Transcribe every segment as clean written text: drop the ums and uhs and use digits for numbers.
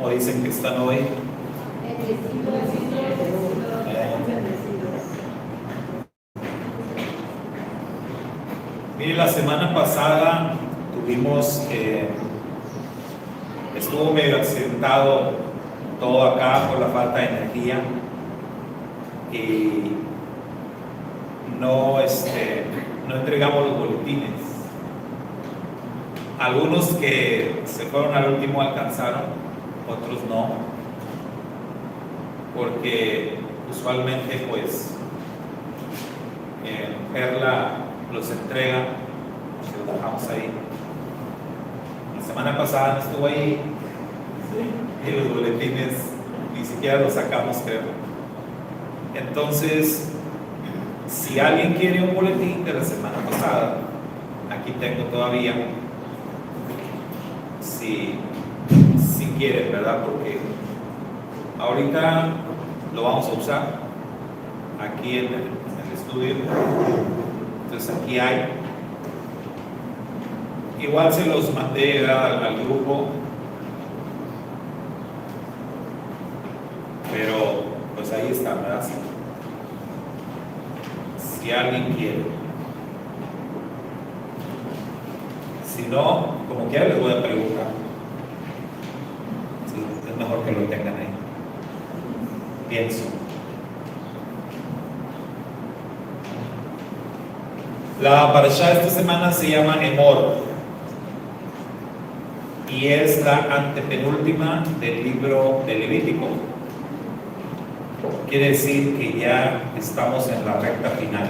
¿Cómo dicen que están hoy? Mire, la semana pasada estuvo medio accidentado todo acá por la falta de energía y no entregamos los boletines. Algunos que se fueron al último alcanzaron, otros no, porque usualmente pues Perla los entrega, se los dejamos ahí. La semana pasada no estuvo ahí y los boletines ni siquiera los sacamos, creo. Entonces, si alguien quiere un boletín de la semana pasada, aquí tengo todavía, si quieren, ¿verdad? Porque ahorita lo vamos a usar aquí en el estudio. Entonces aquí hay. Igual se los mandé al grupo, pero pues ahí está, ¿verdad? Si alguien quiere. Si no, como quiera les voy a preguntar. Sí, es mejor que lo tengan ahí. Pienso. La parashá de esta semana se llama Emor y es la antepenúltima del libro de Levítico. Quiere decir que ya estamos en la recta final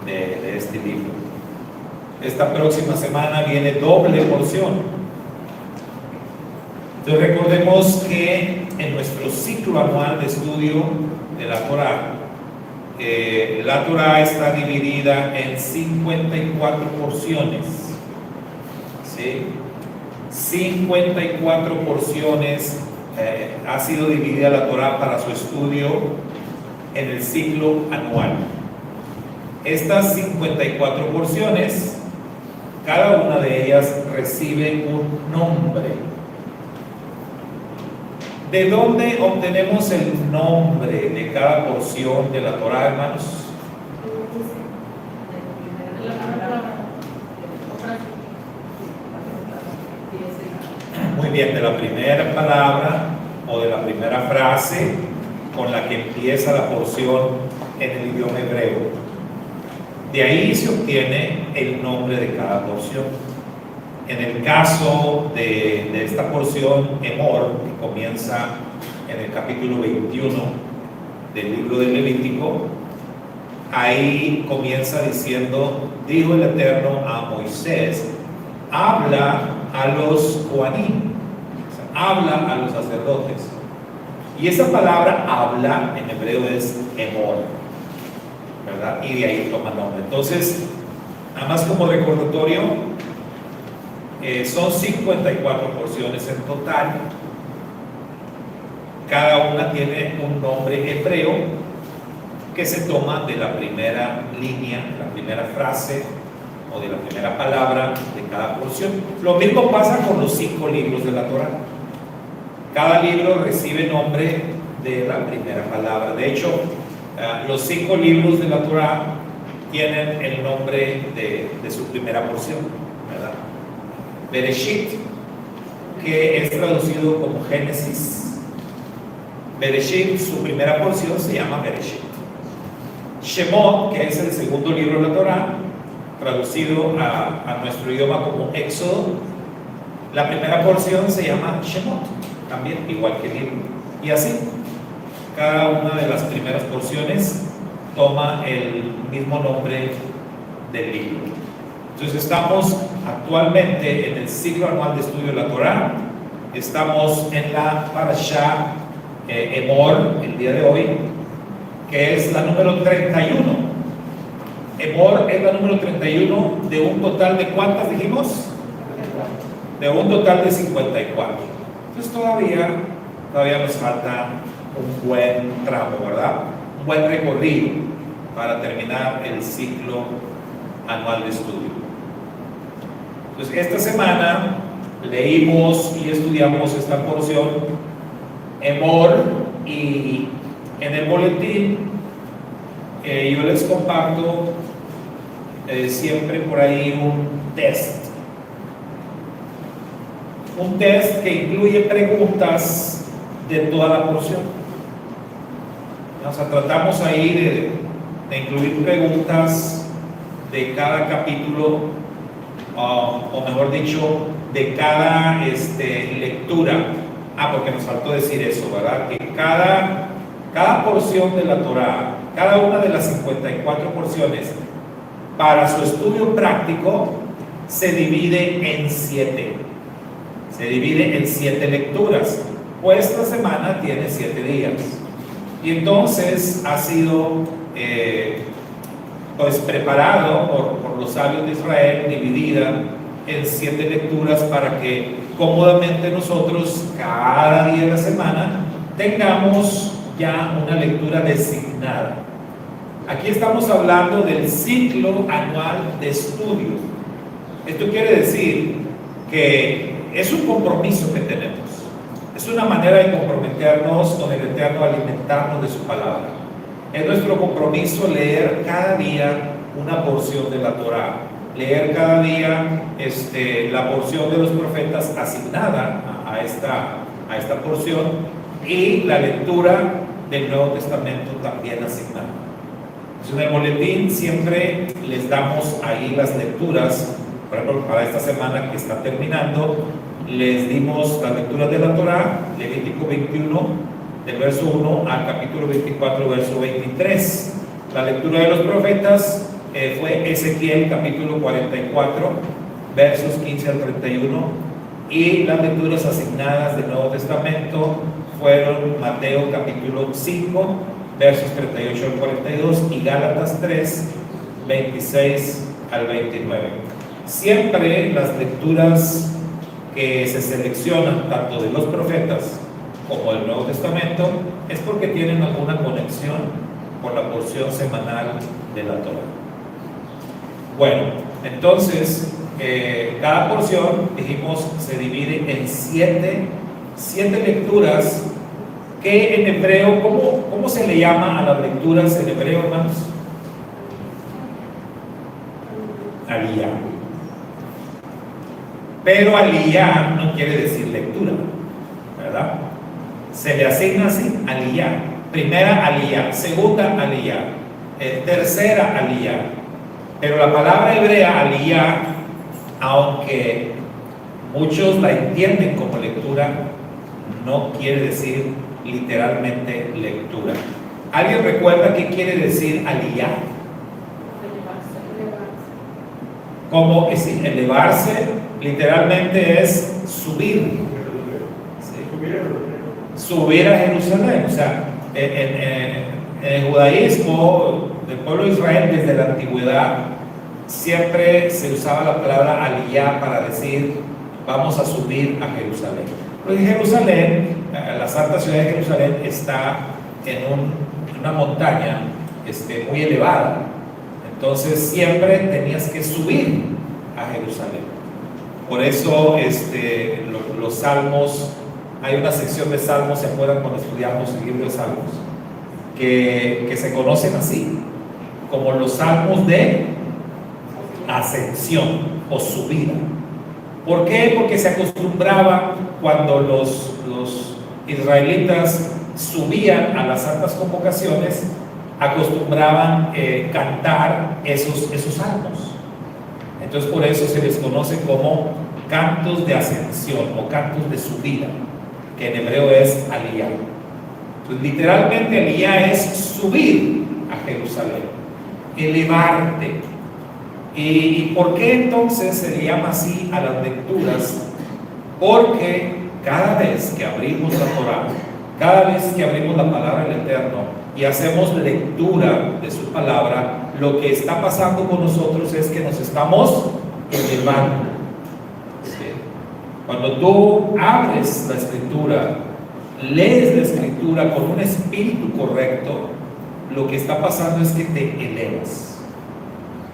de este libro. Esta próxima semana viene doble porción. Entonces recordemos que en nuestro ciclo anual de estudio de la Torá está dividida en 54 porciones. ¿Sí? 54 porciones ha sido dividida la Torá para su estudio en el ciclo anual. Estas 54 porciones, cada una de ellas recibe un nombre. ¿De dónde obtenemos el nombre de cada porción de la Torá, hermanos? Muy bien, de la primera palabra o de la primera frase con la que empieza la porción en el idioma hebreo. De ahí se obtiene el nombre de cada porción. En el caso de esta porción, Emor, que comienza en el capítulo 21 del libro de Levítico, ahí comienza diciendo: dijo el Eterno a Moisés, habla a los Kohanim, habla a los sacerdotes. Y esa palabra habla en hebreo es Emor, ¿verdad? Y de ahí toma nombre. Entonces, nada más como recordatorio, son 54 porciones en total. Cada una tiene un nombre hebreo que se toma de la primera línea, la primera frase o de la primera palabra de cada porción. Lo mismo pasa con los 5 libros de la Torá. Cada libro recibe nombre de la primera palabra. De hecho, los 5 libros de la Torá tienen el nombre de su primera porción, ¿verdad? Bereshit, que es traducido como Génesis. Bereshit, su primera porción se llama Bereshit. Shemot, que es el segundo libro de la Torá, traducido a nuestro idioma como Éxodo, la primera porción se llama Shemot, también igual que el libro. Y así, cada una de las primeras porciones toma el mismo nombre del libro. Entonces estamos actualmente en el ciclo anual de estudio de la Torá. Estamos en la parashá Emor, el día de hoy, que es la número 31. Emor es la número 31 de un total de ¿cuántas dijimos? De un total de 54. Entonces todavía nos falta un buen tramo, ¿verdad? Un buen recorrido para terminar el ciclo anual de estudio. Entonces esta semana leímos y estudiamos esta porción, Emor, y en el boletín yo les comparto siempre por ahí un test que incluye preguntas de toda la porción. O sea, tratamos ahí de incluir preguntas de cada capítulo, o mejor dicho, de cada lectura. Porque nos faltó decir eso, ¿verdad? Que cada porción de la Torá, cada una de las 54 porciones, para su estudio práctico, se divide en 7. Se divide en 7 lecturas. Pues esta semana tiene 7 días. Y entonces ha sido pues preparado por los sabios de Israel, dividida en 7 lecturas para que cómodamente nosotros cada día de la semana tengamos ya una lectura designada. Aquí estamos hablando del ciclo anual de estudio. Esto quiere decir que es un compromiso que tenemos. Es una manera de comprometernos con el Eterno, alimentarnos de su palabra. Es nuestro compromiso leer cada día una porción de la Torá, leer cada día la porción de los profetas asignada a esta porción, y la lectura del Nuevo Testamento también asignada. En el boletín siempre les damos ahí las lecturas. Por ejemplo, para esta semana que está terminando, les dimos las lecturas de la Torá, Levítico 21, del verso 1 al capítulo 24, verso 23. La lectura de los profetas fue Ezequiel, capítulo 44, versos 15 al 31. Y las lecturas asignadas del Nuevo Testamento fueron Mateo, capítulo 5, versos 38 al 42, y Gálatas 3, 26 al 29. Siempre las lecturas que se seleccionan tanto de los profetas como del Nuevo Testamento es porque tienen alguna conexión con la porción semanal de la Torá. Bueno, entonces cada porción, dijimos, se divide en 7 lecturas que en hebreo, ¿cómo se le llama a las lecturas en hebreo, hermanos? Aliyah. Pero aliyah no quiere decir lectura, ¿verdad? Se le asigna así, aliyah. Primera aliyah, segunda aliyah, tercera aliyah. Pero la palabra hebrea aliyah, aunque muchos la entienden como lectura, no quiere decir literalmente lectura. ¿Alguien recuerda qué quiere decir aliyah? ¿Cómo es elevarse? Literalmente es subir. ¿Sí? Subir a Jerusalén. O sea, en el judaísmo del pueblo de Israel, desde la antigüedad, siempre se usaba la palabra aliyah para decir vamos a subir a Jerusalén. Pues Jerusalén, la santa ciudad de Jerusalén, está en una montaña muy elevada. Entonces siempre tenías que subir a Jerusalén. Por eso los salmos, hay una sección de salmos, ¿se acuerdan cuando estudiamos el libro de salmos? Que se conocen así, como los salmos de ascensión o subida. ¿Por qué? Porque se acostumbraba cuando los israelitas subían a las santas convocaciones, acostumbraban cantar esos salmos. Entonces por eso se les conoce como cantos de ascensión o cantos de subida, que en hebreo es aliyah. Entonces literalmente aliyah es subir a Jerusalén, elevarte. ¿Y por qué entonces se le llama así a las lecturas? Porque cada vez que abrimos la Torá, cada vez que abrimos la palabra del Eterno y hacemos lectura de su palabra, lo que está pasando con nosotros es que nos estamos elevando. ¿Sí? Cuando tú abres la escritura, lees la escritura con un espíritu correcto, lo que está pasando es que te elevas.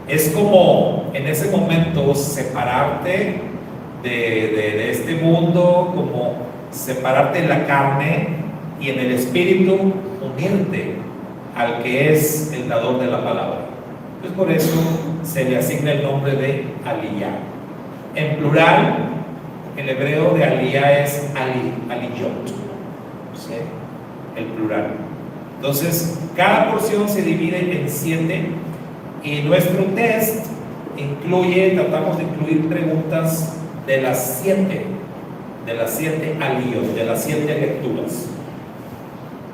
Es como en ese momento separarte de este mundo, como separarte de la carne y en el espíritu unirte al que es el dador de la palabra. Pues por eso se le asigna el nombre de Aliyah. En plural, el hebreo de Aliyah es Aliyot, ¿sí? El plural. Entonces, cada porción se divide en 7 y nuestro test tratamos de incluir preguntas de las 7 aliyot, de las 7 lecturas.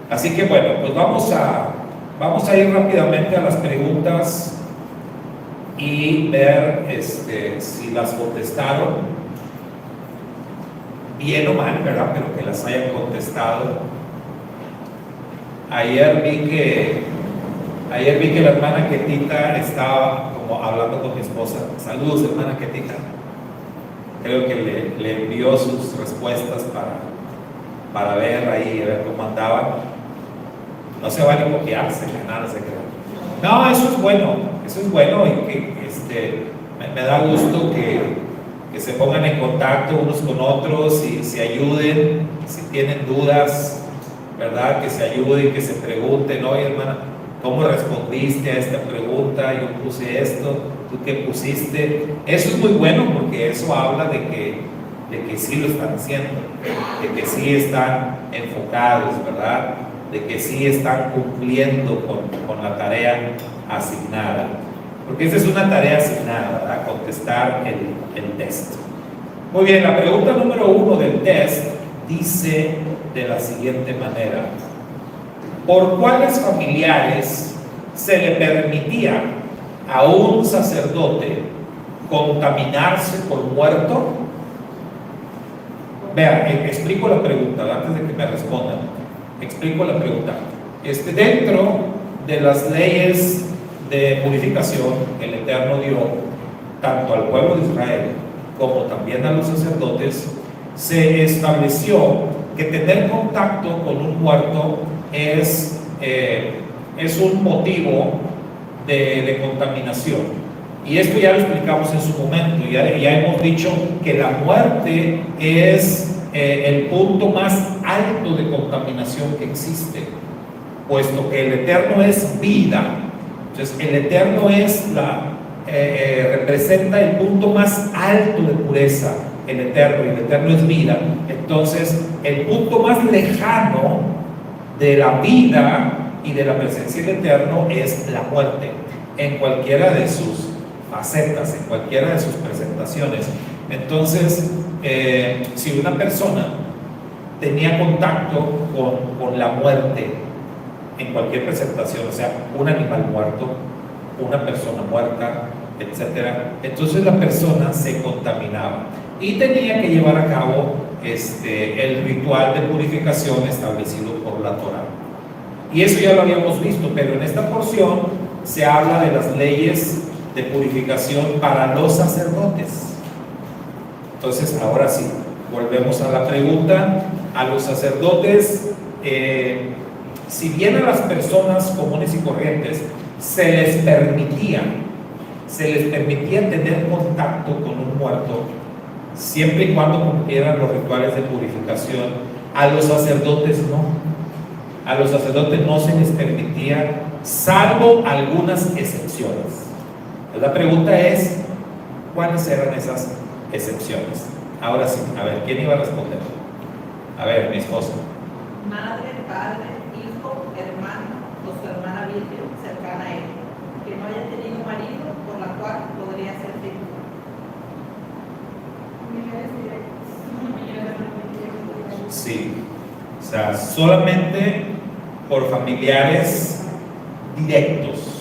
Así que bueno, pues vamos a ir rápidamente a las preguntas y ver si las contestaron bien o mal, ¿verdad? Pero que las hayan contestado. Ayer vi que la hermana Ketita estaba como hablando con mi esposa. Saludos, hermana Ketita. Creo que le envió sus respuestas para ver ahí, a ver cómo andaban. No se vale copiarse, nada se crea. No, eso es bueno y que me da gusto que se pongan en contacto unos con otros y se ayuden, si tienen dudas, ¿verdad? Que se ayuden, que se pregunten, oye hermana, ¿cómo respondiste a esta pregunta? Yo puse esto, ¿tú qué pusiste? Eso es muy bueno porque eso habla de que sí lo están haciendo, de que sí están enfocados, ¿verdad? De que sí están cumpliendo con la tarea asignada. Porque esa es una tarea asignada, ¿verdad? Contestar el test. Muy bien, la pregunta número 1 del test dice de la siguiente manera: ¿por cuáles familiares se le permitía a un sacerdote contaminarse por muerto? Vean, explico la pregunta antes de que me respondan. Explico la pregunta. Dentro de las leyes de purificación que el Eterno dio tanto al pueblo de Israel como también a los sacerdotes, se estableció que tener contacto con un muerto es un motivo de contaminación. Y esto ya lo explicamos en su momento. Ya hemos dicho que la muerte es el punto más alto de contaminación que existe, puesto que el Eterno es vida. Entonces el Eterno representa el punto más alto de pureza, el Eterno, y el Eterno es vida. Entonces el punto más lejano de la vida y de la presencia del Eterno es la muerte, en cualquiera de sus facetas, en cualquiera de sus presentaciones. Entonces, si una persona tenía contacto con la muerte en cualquier presentación, o sea, un animal muerto, una persona muerta, etcétera, entonces la persona se contaminaba y tenía que llevar a cabo el ritual de purificación establecido por la Torá. Y eso ya lo habíamos visto, pero en esta porción se habla de las leyes de purificación para los sacerdotes. Entonces, ahora sí, volvemos a la pregunta. A los sacerdotes, si bien a las personas comunes y corrientes se les permitía tener contacto con un muerto, siempre y cuando cumplieran los rituales de purificación, a los sacerdotes no. A los sacerdotes no se les permitía, salvo algunas excepciones. La pregunta es, ¿cuáles eran esas excepciones? Ahora sí, a ver, ¿quién iba a responder? A ver, mi esposa. Madre, padre, hijo, hermano o su hermana virgen cercana a él, que no haya tenido marido, por la cual podría ser fecunda. Sí, o sea, solamente por familiares directos.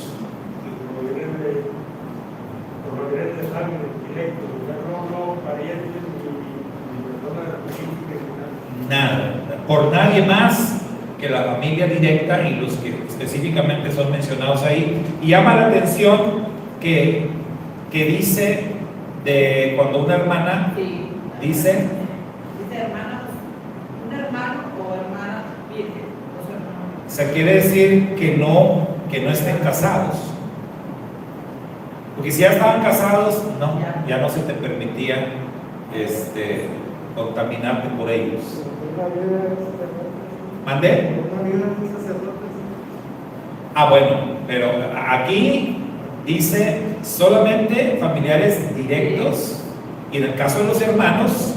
Nada, por nadie más que la familia directa y los que específicamente son mencionados ahí. Y llama la atención que dice de cuando una hermana dice hermana, un hermano o hermana virgen, o su hermano. O sea, quiere decir que no estén casados. Porque si ya estaban casados, no, ya no se te permitía contaminarte por ellos. ¿Mandé? Ah, bueno, pero aquí dice solamente familiares directos y en el caso de los hermanos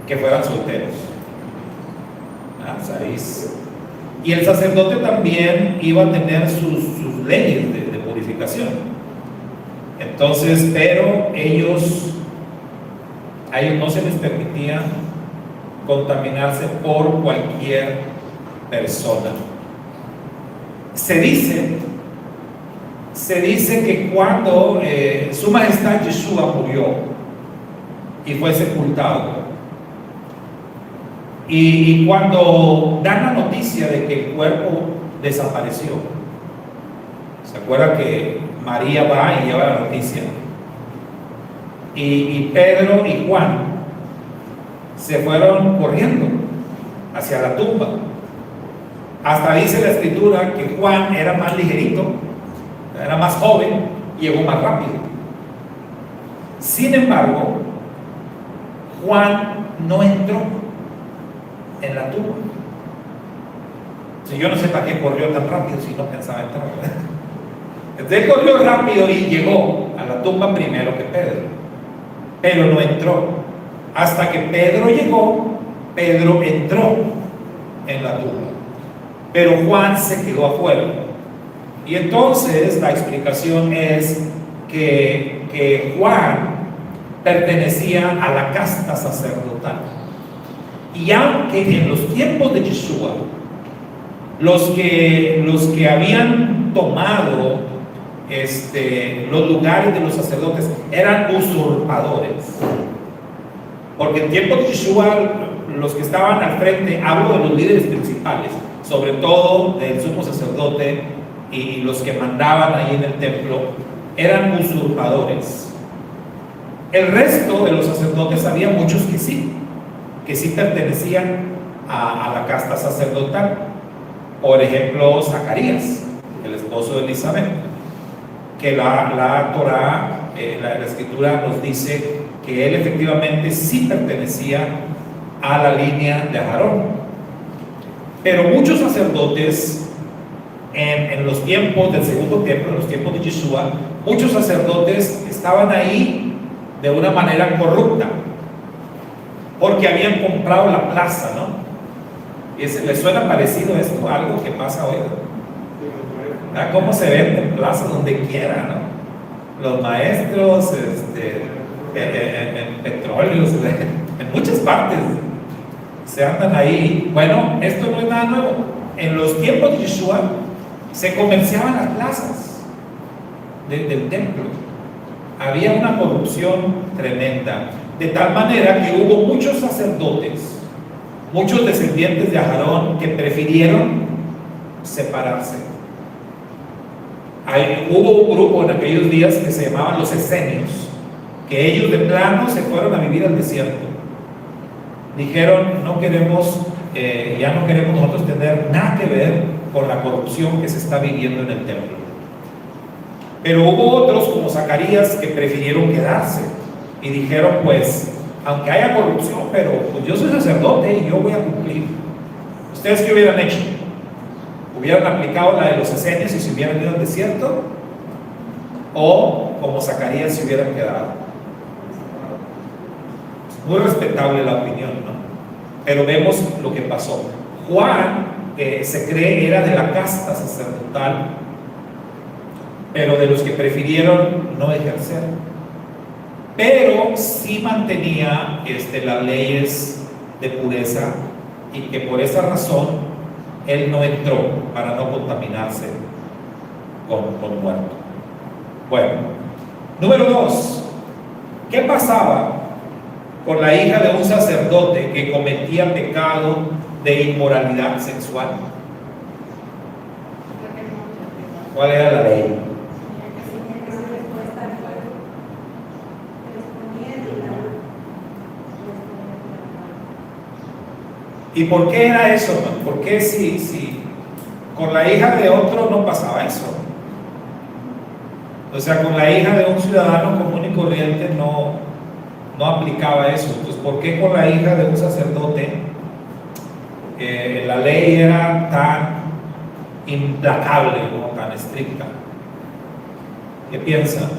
que fueran solteros. ¿Sabéis? Y el sacerdote también iba a tener sus leyes de purificación. Entonces, pero a ellos no se les permitía contaminarse por cualquier persona. Se dice que cuando Su Majestad Yeshua murió y fue sepultado, y cuando dan la noticia de que el cuerpo desapareció, ¿se acuerda que María va y lleva la noticia? Y Pedro y Juan se fueron corriendo hacia la tumba. Hasta dice la escritura que Juan era más ligerito, era más joven y llegó más rápido. Sin embargo, Juan no entró en la tumba. Si yo no sé para qué corrió tan rápido si no pensaba entrar. Entonces corrió rápido y llegó a la tumba primero que Pedro, pero no entró. Hasta que Pedro llegó, Pedro entró en la tumba, pero Juan se quedó afuera. Y entonces la explicación es que Juan pertenecía a la casta sacerdotal. Y aunque en los tiempos de Yeshua los que habían tomado los lugares de los sacerdotes eran usurpadores, porque en tiempos de Yeshua los que estaban al frente, hablo de los líderes principales, sobre todo del sumo sacerdote y los que mandaban ahí en el templo, eran usurpadores. El resto de los sacerdotes, había muchos que sí pertenecían a la casta sacerdotal. Por ejemplo, Zacarías, el esposo de Elizabeth, que la Torá, la escritura nos dice que él efectivamente sí pertenecía a la línea de Aarón. Pero muchos sacerdotes en los tiempos del segundo templo, en los tiempos de Yeshua, muchos sacerdotes estaban ahí de una manera corrupta, porque habían comprado la plaza, ¿no? ¿Les suena parecido esto a algo que pasa hoy? ¿Cómo se venden plazas donde quiera, ¿no? Los maestros, en petróleos, en muchas partes se andan ahí. Bueno, esto no es nada nuevo. En los tiempos de Yeshua se comerciaban las plazas del templo. Había una corrupción tremenda, de tal manera que hubo muchos sacerdotes, muchos descendientes de Aarón, que prefirieron separarse. Hubo un grupo en aquellos días que se llamaban los esenios, que ellos de plano se fueron a vivir al desierto. Dijeron, no queremos, ya no queremos nosotros tener nada que ver con la corrupción que se está viviendo en el templo. Pero hubo otros como Zacarías que prefirieron quedarse y dijeron, pues, aunque haya corrupción, pero pues yo soy sacerdote y yo voy a cumplir. ¿Ustedes qué hubieran hecho? ¿Hubieran aplicado la de los esenios y se hubieran ido al desierto? ¿O como Zacarías se hubieran quedado? Muy respetable la opinión, ¿no? Pero vemos lo que pasó. Juan, se cree, era de la casta sacerdotal, pero de los que prefirieron no ejercer. Pero sí mantenía las leyes de pureza, y que por esa razón él no entró para no contaminarse con muerto. Bueno, número 2. ¿Qué pasaba con la hija de un sacerdote que cometía pecado de inmoralidad sexual? ¿Cuál era la ley? ¿Y por qué era eso? ¿Por qué si con la hija de otro no pasaba eso? O sea, con la hija de un ciudadano común y corriente no no aplicaba eso. Entonces, ¿por qué con la hija de un sacerdote la ley era tan implacable, ¿no? Tan estricta? ¿Qué piensan?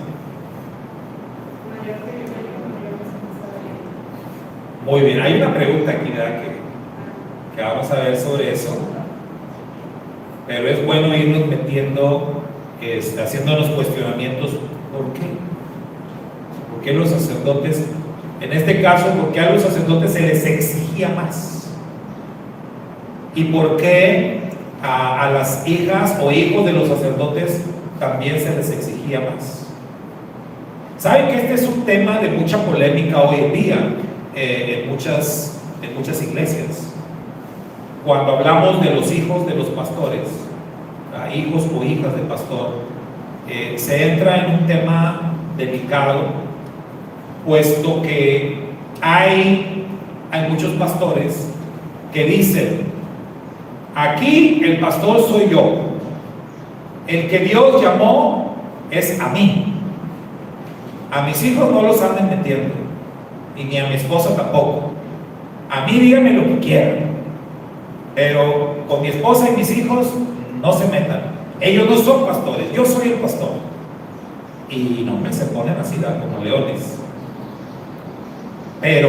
Muy bien, hay una pregunta aquí, ¿verdad? Que vamos a ver sobre eso, pero es bueno irnos metiendo, haciéndonos cuestionamientos. ¿Por qué? ¿Por qué los sacerdotes, en este caso, por qué a los sacerdotes se les exigía más? ¿Y por qué a las hijas o hijos de los sacerdotes también se les exigía más? ¿Saben que este es un tema de mucha polémica hoy en día en muchas iglesias? Cuando hablamos de los hijos de los pastores, hijos o hijas de pastor, se entra en un tema delicado, puesto que hay muchos pastores que dicen: aquí el pastor soy yo, el que Dios llamó es a mí, a mis hijos no los anden metiendo, y ni a mi esposa tampoco. A mí díganme lo que quieran, pero con mi esposa y mis hijos no se metan. Ellos no son pastores, yo soy el pastor. Y no me se ponen así, como leones. Pero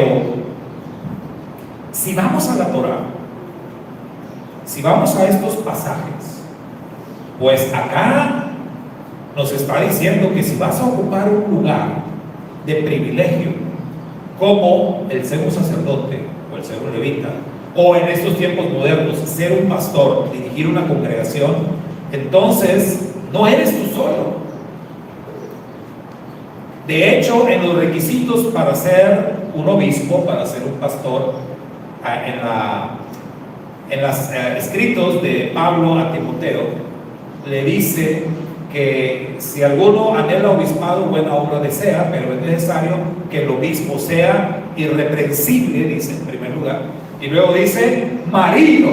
si vamos a la Torá, si vamos a estos pasajes, pues acá nos está diciendo que si vas a ocupar un lugar de privilegio, como el ser un sacerdote o el ser un levita, o en estos tiempos modernos ser un pastor, dirigir una congregación, entonces no eres tú solo. De hecho, en los requisitos para ser un obispo, para ser un pastor, en los escritos de Pablo a Timoteo, le dice que si alguno anhela obispado, buena obra desea, pero es necesario que el obispo sea irreprensible, dice en primer lugar, y luego dice marido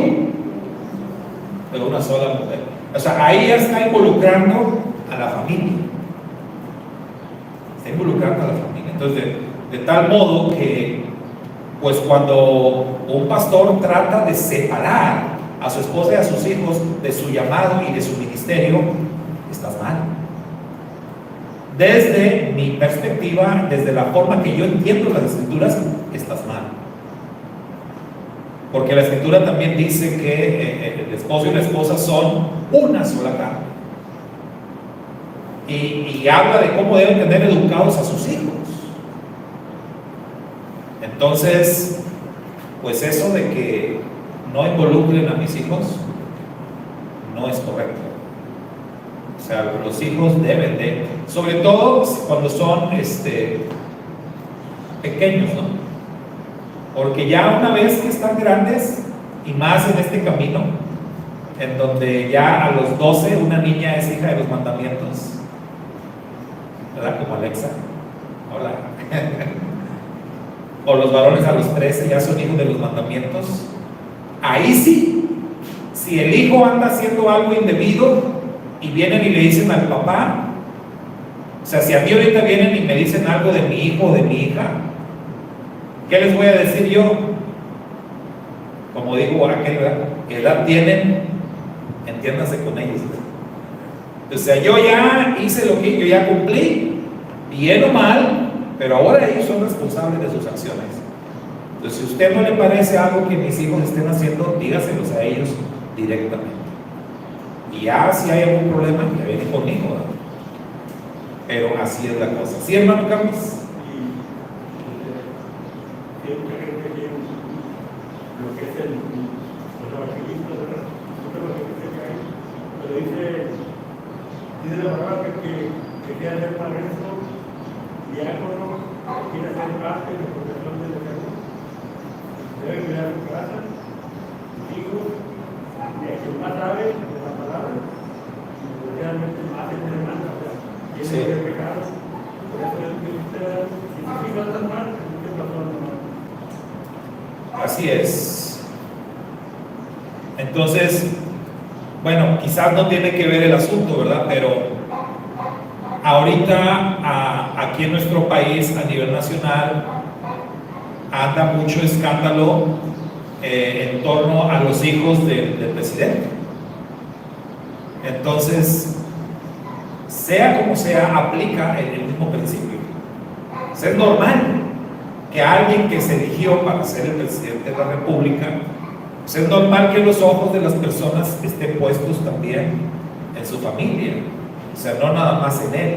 de una sola mujer. O sea, ahí ya está involucrando a la familia. Está involucrando a la familia. Entonces, de tal modo que, pues cuando un pastor trata de separar a su esposa y a sus hijos de su llamado y de su ministerio, estás mal. Desde mi perspectiva, desde la forma que yo entiendo las escrituras, estás mal. Porque la escritura también dice que el esposo y la esposa son una sola carne. Y habla de cómo deben tener educados a sus hijos. Entonces, pues eso de que no involucren a mis hijos no es correcto. O sea, los hijos deben de, sobre todo cuando son pequeños, ¿no? Porque ya una vez que están grandes, y más en este camino, en donde ya a los 12 una niña es hija de los mandamientos, ¿verdad? Como Alexa, hola. O los varones a los 13 ya son hijos de los mandamientos. Ahí sí, si el hijo anda haciendo algo indebido y vienen y le dicen al papá, o sea, si a mí ahorita vienen y me dicen algo de mi hijo o de mi hija, ¿qué les voy a decir yo? Como digo, ¿a qué edad tienen? Entiéndase con ellos. O sea, yo ya hice lo que yo ya cumplí, bien o mal, pero ahora ellos son responsables de sus acciones. Entonces, si a usted no le parece algo que mis hijos estén haciendo, dígaselos a ellos directamente. Y ya si hay algún problema, que viene conmigo, ¿verdad? Pero así es la cosa. ¿Sí, hermano Carlos? Lo que es el evangelista, pero dice la palabra que quiere hacer maestro, diácono, que quiere hacer parte de la protección del ejército. Debe cuidar su casa, sus hijos, y el que más sabe de la palabra, y realmente más es demanda, o sea, tiene que pecado. Por eso es que usted, si sus hijos están mal, usted pasó a mal. Así es. Entonces, bueno, quizás no tiene que ver el asunto, ¿verdad? Pero ahorita aquí en nuestro país, a nivel nacional, anda mucho escándalo en torno a los hijos del presidente. Entonces, sea como sea, aplica el mismo principio. Es normal que alguien que se eligió para ser el presidente de la República, pues es normal que los ojos de las personas estén puestos también en su familia, o sea, no nada más en él.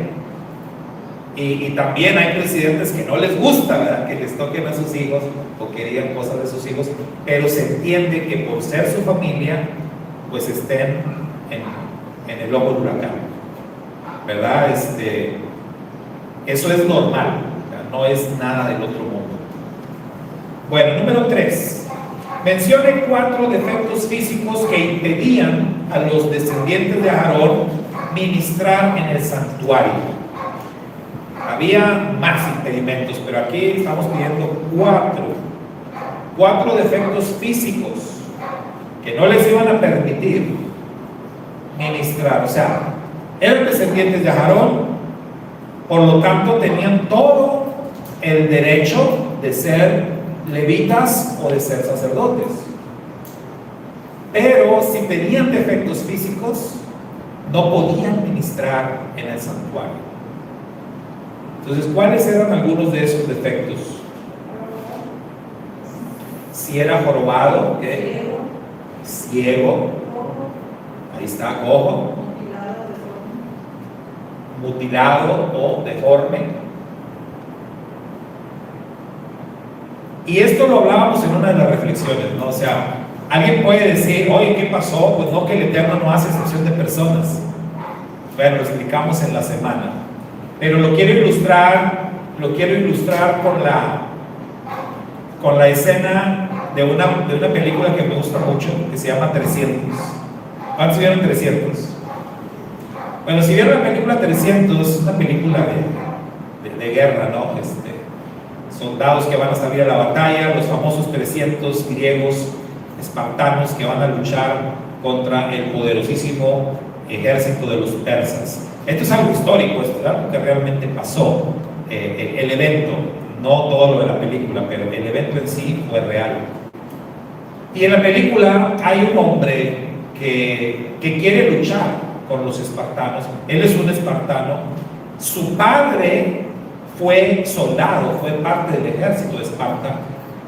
Y también hay presidentes que no les gusta, ¿verdad?, que les toquen a sus hijos o que digan cosas de sus hijos, pero se entiende que por ser su familia, pues estén en el ojo del huracán, ¿verdad? Eso es normal, ¿verdad? No es nada del otro mundo. Bueno, número 3. Mencione 4 defectos físicos que impedían a los descendientes de Aarón ministrar en el santuario. Había más impedimentos, pero aquí estamos pidiendo 4 defectos físicos que no les iban a permitir ministrar. O sea, eran descendientes de Aarón, por lo tanto tenían todo el derecho de ser levitas o de ser sacerdotes, pero si tenían defectos físicos no podían ministrar en el santuario. Entonces, ¿cuáles eran algunos de esos defectos? Si era jorobado, ¿qué? Ciego, ahí está, cojo, mutilado o deforme. Y esto lo hablábamos en una de las reflexiones, ¿no? O sea, alguien puede decir, oye, ¿qué pasó? Pues no, que el Eterno no hace excepción de personas. Bueno, lo explicamos en la semana. Pero lo quiero ilustrar con la escena de una película que me gusta mucho, que se llama 300. ¿Cuántos vieron 300? Bueno, si vieron la película 300, es una película de guerra, ¿no? Soldados que van a salir a la batalla, los famosos 300 griegos espartanos que van a luchar contra el poderosísimo ejército de los persas. Esto es algo histórico, esto es algo que realmente pasó. El evento, no todo lo de la película, pero el evento en sí fue real. Y en la película hay un hombre que quiere luchar con los espartanos. Él es un espartano. Su padre fue soldado, fue parte del ejército de Esparta.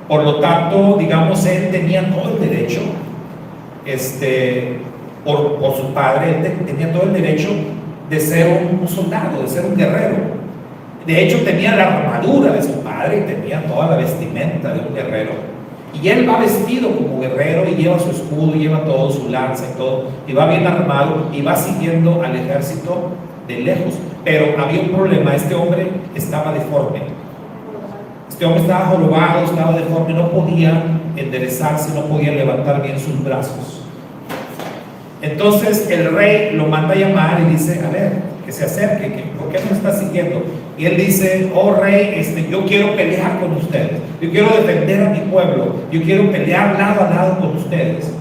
Por lo tanto, digamos, él tenía todo el derecho, por su padre, él tenía todo el derecho de ser un soldado, de ser un guerrero. De hecho, tenía la armadura de su padre y tenía toda la vestimenta de un guerrero. Y él va vestido como guerrero y lleva su escudo y lleva todo, su lanza y todo, y va bien armado y va siguiendo al ejército de lejos. Pero había un problema, este hombre estaba deforme. Este hombre estaba jorobado, estaba deforme, no podía enderezarse, no podía levantar bien sus brazos. Entonces el rey lo manda a llamar y dice, a ver, que se acerque, ¿por qué no me está siguiendo? Y él dice, oh rey, yo quiero pelear con ustedes, yo quiero defender a mi pueblo, yo quiero pelear lado a lado con ustedes.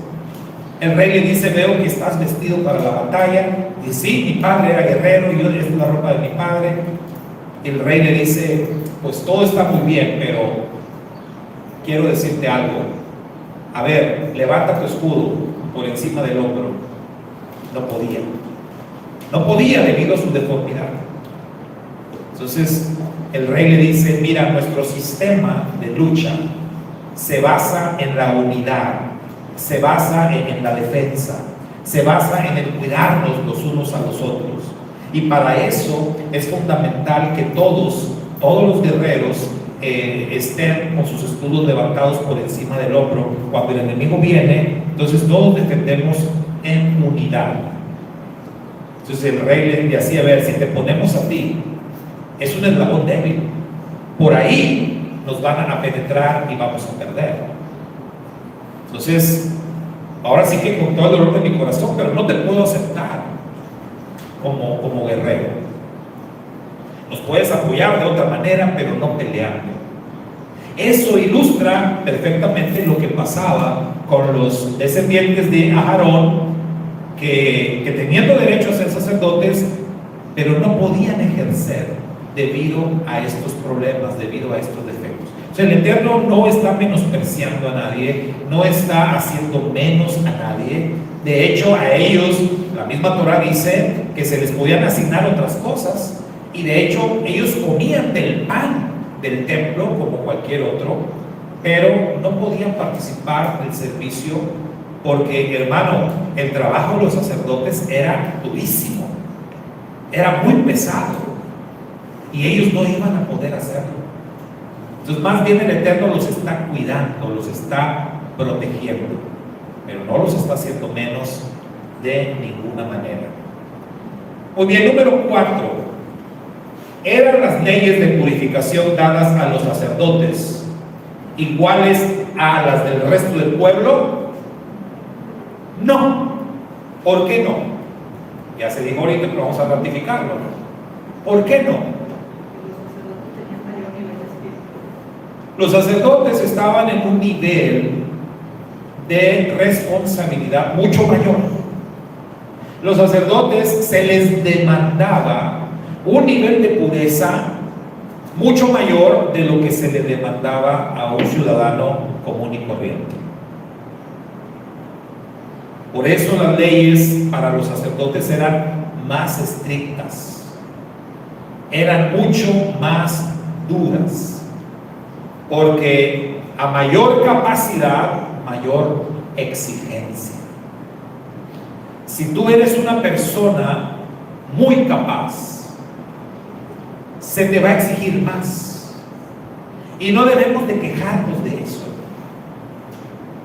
El rey le dice, veo que estás vestido para la batalla. Y sí, mi padre era guerrero, y yo esta es la ropa de mi padre. Y el rey le dice, pues todo está muy bien, pero quiero decirte algo. A ver, levanta tu escudo por encima del hombro. No podía. No podía debido a su deformidad. Entonces el rey le dice, mira, nuestro sistema de lucha se basa en la unidad, se basa en la defensa, se basa en el cuidarnos los unos a los otros. Y para eso es fundamental que todos los guerreros estén con sus escudos levantados por encima del hombro. Cuando el enemigo viene, entonces todos defendemos en unidad. Entonces el rey le decía, a ver, si te ponemos a ti, es un eslabón débil, por ahí nos van a penetrar y vamos a perder. Entonces, ahora sí que con todo el dolor de mi corazón, pero no te puedo aceptar como guerrero. Nos puedes apoyar de otra manera, pero no peleando. Eso ilustra perfectamente lo que pasaba con los descendientes de Aarón, que teniendo derecho a ser sacerdotes, pero no podían ejercer debido a estos problemas, debido a estos defectos. O sea, el Eterno no está menospreciando a nadie, no está haciendo menos a nadie. De hecho, a ellos, la misma Torah dice que se les podían asignar otras cosas. Y de hecho, ellos comían del pan del templo como cualquier otro, pero no podían participar del servicio porque, hermano, el trabajo de los sacerdotes era durísimo, era muy pesado y ellos no iban a poder hacerlo. Entonces, más bien el Eterno los está cuidando, los está protegiendo, pero no los está haciendo menos de ninguna manera. Muy bien, número 4. ¿Eran las leyes de purificación dadas a los sacerdotes iguales a las del resto del pueblo? No. ¿Por qué no? Ya se dijo ahorita, pero vamos a ratificarlo. ¿Por qué no? Los sacerdotes estaban en un nivel de responsabilidad mucho mayor. Los sacerdotes se les demandaba un nivel de pureza mucho mayor de lo que se le demandaba a un ciudadano común y corriente. Por eso las leyes para los sacerdotes eran más estrictas, eran mucho más duras, porque a mayor capacidad, mayor exigencia. Si tú eres una persona muy capaz, se te va a exigir más. Y no debemos de quejarnos de eso.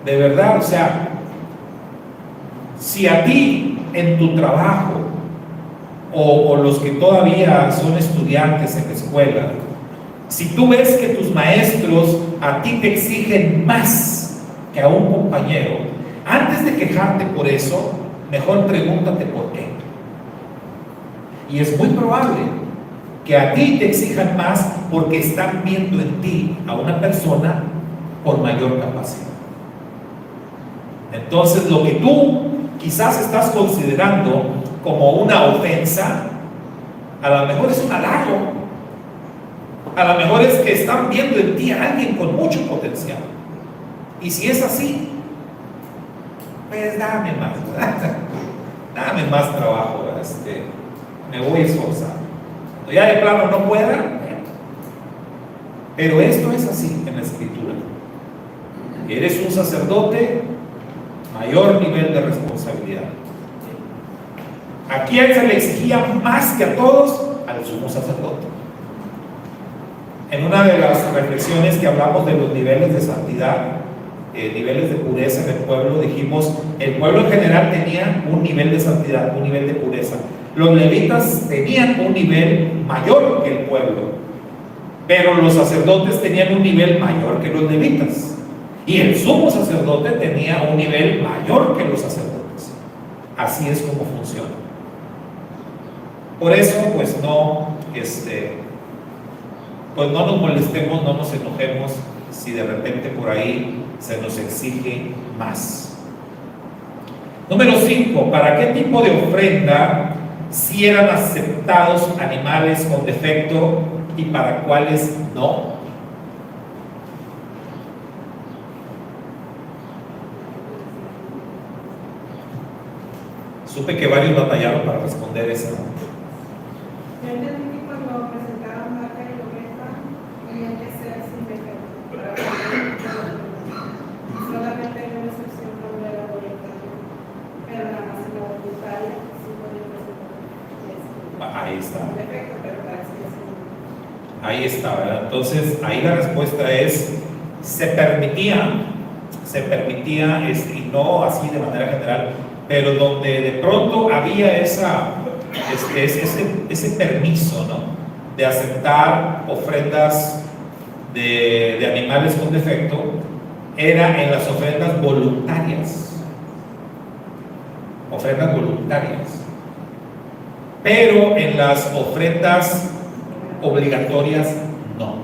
De verdad, o sea, si a ti en tu trabajo o los que todavía son estudiantes en la escuela, si tú ves que tus maestros a ti te exigen más que a un compañero, antes de quejarte por eso, mejor pregúntate por qué. Y es muy probable que a ti te exijan más porque están viendo en ti a una persona con mayor capacidad. Entonces, lo que tú quizás estás considerando como una ofensa, a lo mejor es un halago. A lo mejor es que están viendo en ti a alguien con mucho potencial. Y si es así, pues dame más, ¿verdad? Dame más trabajo, me voy a esforzar. Cuando ya de plano no pueda, pero esto es así en la Escritura. Eres un sacerdote, mayor nivel de responsabilidad. ¿A quién se le exigía más que a todos? Al sumo sacerdote. En una de las reflexiones que hablamos de los niveles de santidad, niveles de pureza en el pueblo, dijimos, el pueblo en general tenía un nivel de santidad, un nivel de pureza. Los levitas tenían un nivel mayor que el pueblo, pero los sacerdotes tenían un nivel mayor que los levitas. Y el sumo sacerdote tenía un nivel mayor que los sacerdotes. Así es como funciona. Por eso, pues no nos molestemos, no nos enojemos si de repente por ahí se nos exige más. Número 5. ¿Para qué tipo de ofrenda si eran aceptados animales con defecto y para cuáles no? Supe que varios batallaron para responder esa. Yo entendí que cuando presentaban vaca y oveja, tenían que ser sin defecto. Solamente hay una excepción cuando era voluntario, pero nada más en la voluntaria sí podía presentar Ahí está. sin defecto, pero para expresión. Ahí está, ¿verdad? Entonces, ahí la respuesta es, se permitía, y no así de manera general, pero donde de pronto había ese permiso, ¿no?, de aceptar ofrendas de animales con defecto, era en las ofrendas voluntarias. Ofrendas voluntarias. Pero en las ofrendas obligatorias, no.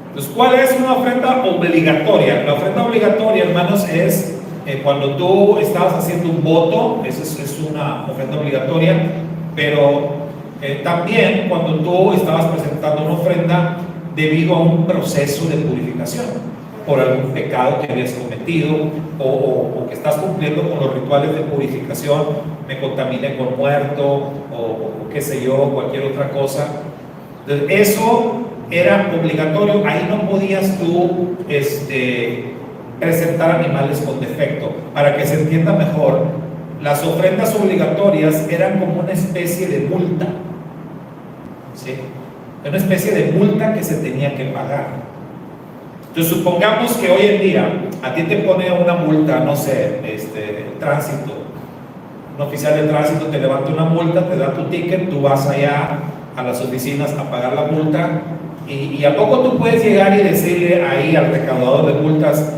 Entonces, ¿cuál es una ofrenda obligatoria? La ofrenda obligatoria, hermanos, es cuando tú estabas haciendo un voto, eso es una ofrenda obligatoria, pero también cuando tú estabas presentando una ofrenda debido a un proceso de purificación por algún pecado que habías cometido o que estás cumpliendo con los rituales de purificación. Me contaminé con muerto o qué sé yo, cualquier otra cosa. Entonces, eso era obligatorio. Ahí no podías tú presentar animales con defecto. Para que se entienda mejor, las ofrendas obligatorias eran como una especie de multa, ¿sí? Una especie de multa que se tenía que pagar. Entonces, supongamos que hoy en día a ti te pone una multa, no sé, tránsito. Un oficial de tránsito te levanta una multa, te da tu ticket, tú vas allá a las oficinas a pagar la multa, y a poco tú puedes llegar y decirle ahí al recaudador de multas,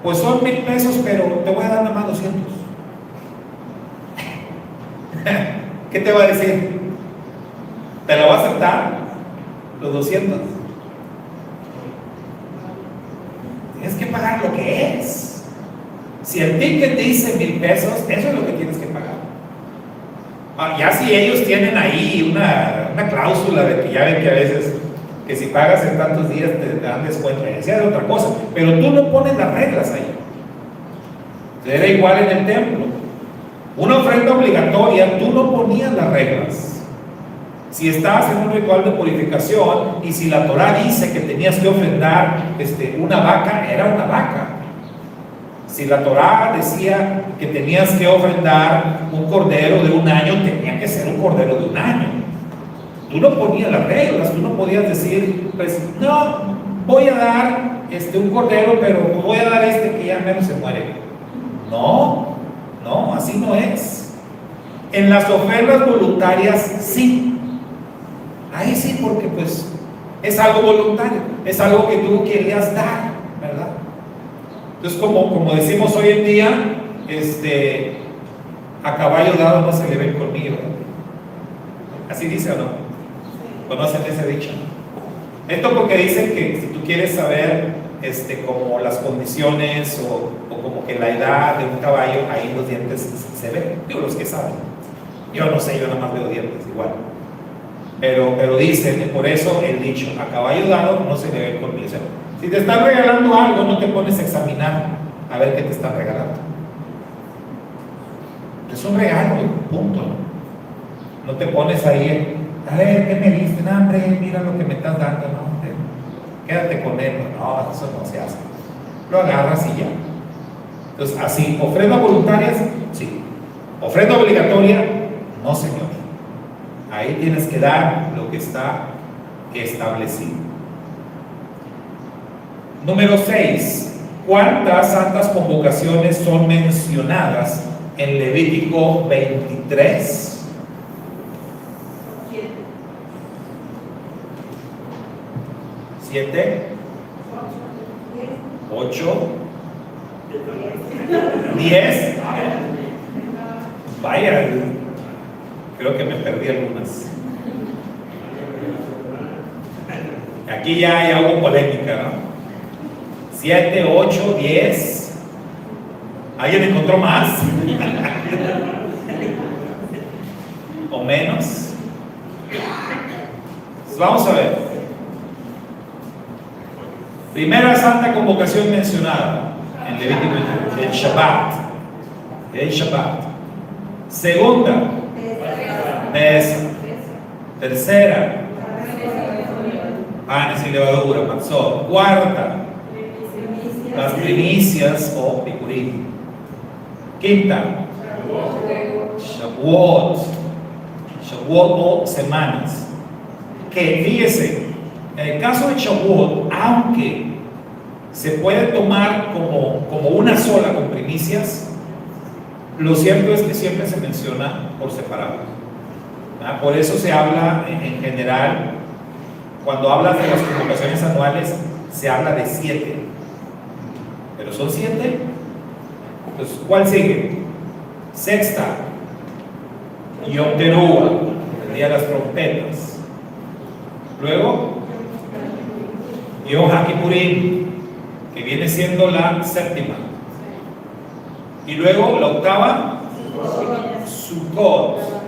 pues son 1,000 pesos, pero te voy a dar nada más 200. ¿Qué te va a decir? ¿Te lo va a aceptar? Los 200. Tienes que pagar lo que es. Si el ticket dice 1,000 pesos, eso es lo que tienes que pagar. Ya si ellos tienen ahí una cláusula de que ya ven que a veces que si pagas en tantos días te dan descuento, esa es otra cosa, pero tú no pones las reglas ahí. Era igual en el templo. Una ofrenda obligatoria, tú no ponías las reglas. Si estabas en un ritual de purificación y si la Torah dice que tenías que ofrendar una vaca, era una vaca. Si la Torah decía que tenías que ofrendar un cordero de 1 año, tenía que ser un cordero de 1 año. Tú no ponías las reglas, tú no podías decir, pues no, voy a dar un cordero, pero voy a dar que ya menos se muere. No, así no es. En las ofrendas voluntarias sí. Ahí sí, porque pues es algo voluntario, es algo que tú querías dar, ¿verdad? Entonces, como decimos hoy en día, a caballo dado no se le ve colmillo. ¿Así dice o no? ¿Conocen ese dicho? Esto porque dicen que si tú quieres saber como las condiciones o como que la edad de un caballo, ahí los dientes se ven. Digo, los que saben. Yo no sé, yo nada más veo dientes igual. Pero dicen, por eso el dicho, a caballo dado no se le ve colmillo. O sea, si te están regalando algo, no te pones a examinar a ver qué te están regalando. Es un regalo, punto. No te pones ahí, a ver, ¿qué me diste? No, hombre, mira lo que me estás dando, no, quédate con él. No, eso no se hace. Lo agarras y ya. Entonces, así, ofrendas voluntarias, sí. Ofrenda obligatoria, no, señor. Ahí tienes que dar lo que está establecido. Número 6. ¿Cuántas santas convocaciones son mencionadas en Levítico 23? 7, 8, 10. Vaya, creo que me perdí algunas. Aquí ya hubo polémica, ¿no? 7, 8, 10. ¿Alguien encontró más? ¿O menos? Pues vamos a ver. Primera santa convocación mencionada en Levítico, el Shabbat. El Shabbat. Segunda, Pesa. Tercera, panes y levadura, matzot. Cuarta, las primicias o picurín. Quinta, Shavuot. Shavuot o semanas. Que fíjese, en el caso de Shavuot, aunque se puede tomar como una sola con primicias, lo cierto es que siempre se menciona por separado. Por eso se habla en general, cuando hablas de las convocaciones anuales, se habla de 7. ¿Pero son 7? Entonces, ¿cuál sigue? Sexta, Yom Teruah, el día de las trompetas. Luego, Yom HaKippurim, que viene siendo la séptima. Y luego la octava, Sukkot.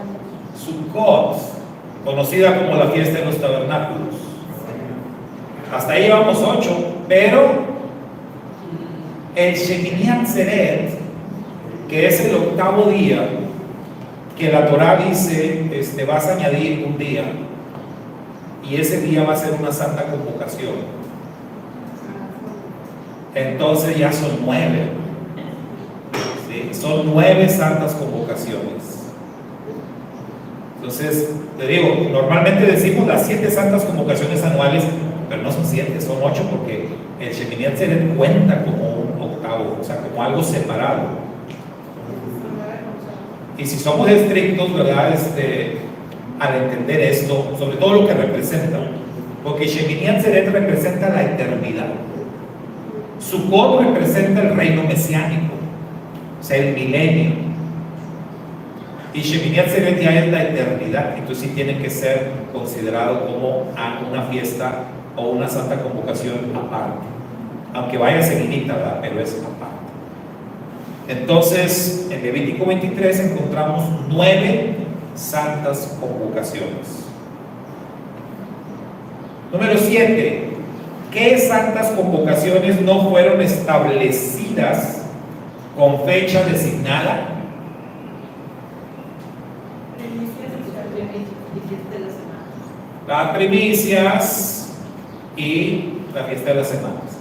Sukkot, conocida como la fiesta de los tabernáculos. Hasta ahí vamos 8, pero el Shemini Atzeret, que es el 8º día, que la Torah dice, vas a añadir un día, y ese día va a ser una santa convocación. Entonces ya son 9, ¿sí? Son 9 santas convocaciones. Entonces, te digo, normalmente decimos las 7 santas convocaciones anuales, pero no son 7, son 8, porque el Shemini Atzeret cuenta como un 8º, o sea, como algo separado. Y si somos estrictos, ¿verdad? Al entender esto, sobre todo lo que representa, porque Shemini Atzeret representa la eternidad. Sukkot representa el reino mesiánico, o sea, el milenio. Y Shemini Atzeret ya es la eternidad, entonces sí tiene que ser considerado como una fiesta o una santa convocación aparte, aunque vaya seguidita, ¿verdad? Pero es aparte. Entonces, en Levítico 23 encontramos 9 santas convocaciones. Número 7. ¿Qué santas convocaciones no fueron establecidas con fecha designada? Las primicias y la fiesta de las semanas,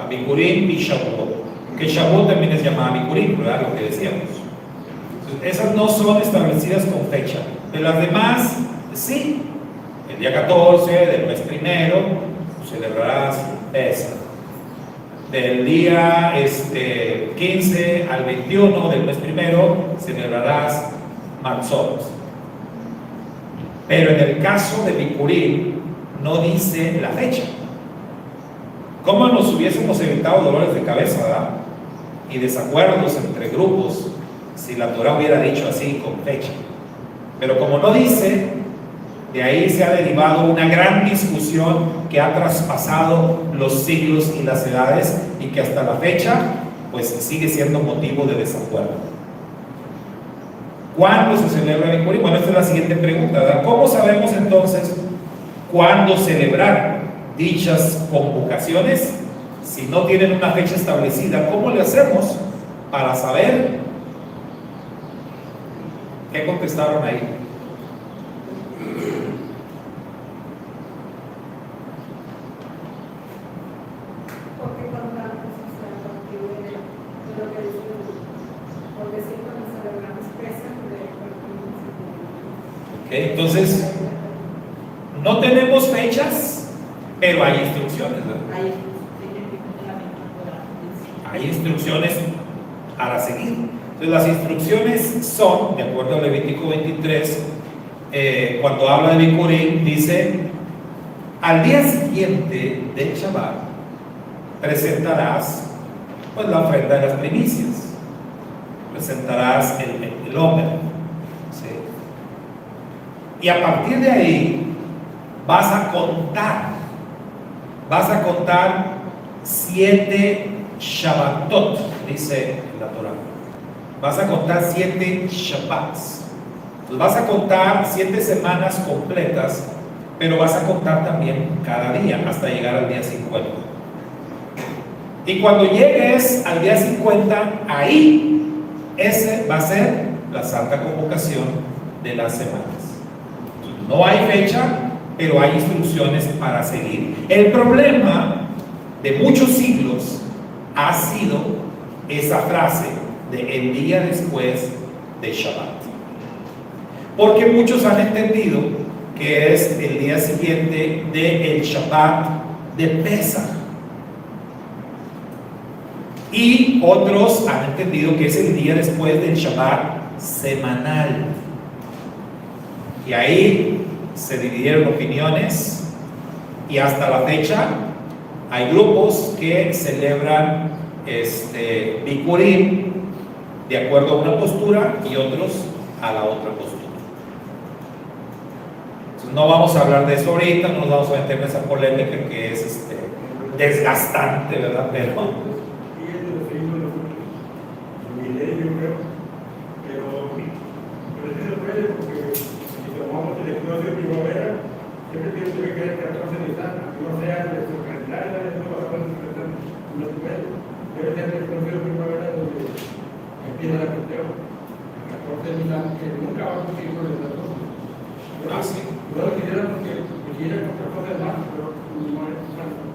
Bikurim y Shavuot, que Shavuot también es llamada Bikurim, ¿verdad? Lo que decíamos. Entonces, esas no son establecidas con fecha. De las demás, sí. El día 14 del mes primero celebrarás Pesach. Del día 15 al 21 del mes primero celebrarás Matzot. Pero en el caso de Bikurim no dice la fecha. ¿Cómo nos hubiésemos evitado dolores de cabeza, verdad? Y desacuerdos entre grupos si la Torah hubiera dicho así con fecha? Pero como no dice, de ahí se ha derivado una gran discusión que ha traspasado los siglos y las edades y que hasta la fecha pues sigue siendo motivo de desacuerdo. ¿Cuándo se celebra Bikurim? Bueno, esta es la siguiente pregunta, ¿verdad? ¿Cómo sabemos entonces cuándo celebrar dichas convocaciones si no tienen una fecha establecida? ¿Cómo le hacemos para saber? ¿Qué contestaron ahí? Porque contamos a partir de lo que dice, porque siempre nos celebramos Pesach Okay, entonces, no tenemos fechas, pero hay instrucciones, ¿verdad? Hay instrucciones para seguir. Entonces, las instrucciones son, de acuerdo a Levítico 23, cuando habla de Bikurim, dice: al día siguiente del Shabbat presentarás pues la ofrenda de las primicias, presentarás el homer, ¿sí? Y a partir de ahí vas a contar 7 Shabbatot, dice la Torah. Vas a contar 7 Shabbats. Entonces vas a contar 7 semanas completas, pero vas a contar también cada día hasta llegar al día 50. Y cuando llegues al día 50, ahí ese va a ser la santa convocación de las semanas. No hay fecha, pero hay instrucciones para seguir. El problema de muchos siglos ha sido esa frase de el día después de Shabbat. Porque muchos han entendido que es el día siguiente del Shabbat de Pesach. Y otros han entendido que es el día después del Shabbat semanal. Y ahí se dividieron opiniones y hasta la fecha hay grupos que celebran Bikurim de acuerdo a una postura y otros a la otra postura. Entonces, no vamos a hablar de eso ahorita, no nos vamos a meter en esa polémica que es desgastante, ¿verdad? Pero Y es de los símbolos milenio, creo, pero sí se puede porque si tomamos el estudio primavera, siempre tiene que quedar el 14 de Nisan, no sea de su calendario, no va a poder interpretar los primeros. Debe ser el proceso de primavera donde empieza la cuestión. El 14 de Nisan, que nunca va a conseguir con el dato. Ah, sí. Yo lo quisiera porque quisiera otra cosa más, pero no es falso.